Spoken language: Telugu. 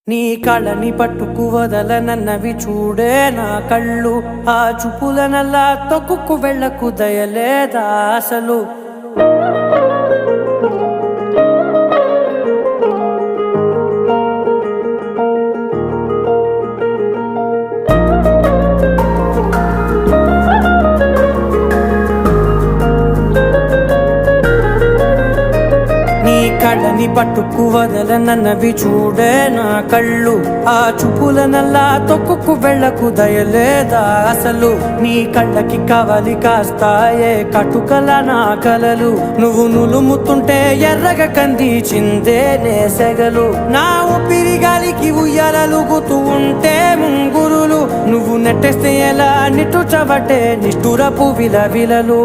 నీ కళని పట్టుకు వదలనన్నవి చూడే నా కళ్ళు. ఆ చూపులనల్లా తొక్కుకు వెళ్ళకు దయలేదా అసలు. కళ్ళని పట్టుకు వదలనన్నవి చూడే నా కళ్ళు. ఆ చూపులనల్లా తొక్కుకు వెళ్ళకు దయలేదా అసలు. నీ కళ్ళకి కవలి కాస్తాయే కటుకల నా కలలు. నువ్వు నులుముతుంటే ఎర్రగ కందిచిందే నేసెగలు. నా ఊపిరి గాలికి ఉయ్యాలలుగుతూ ఉంటే ముంగురులు. నువ్వు నెట్టేస్తే ఎలా నిట్టుచబట్టే నిష్ఠురపు విలవిలలు.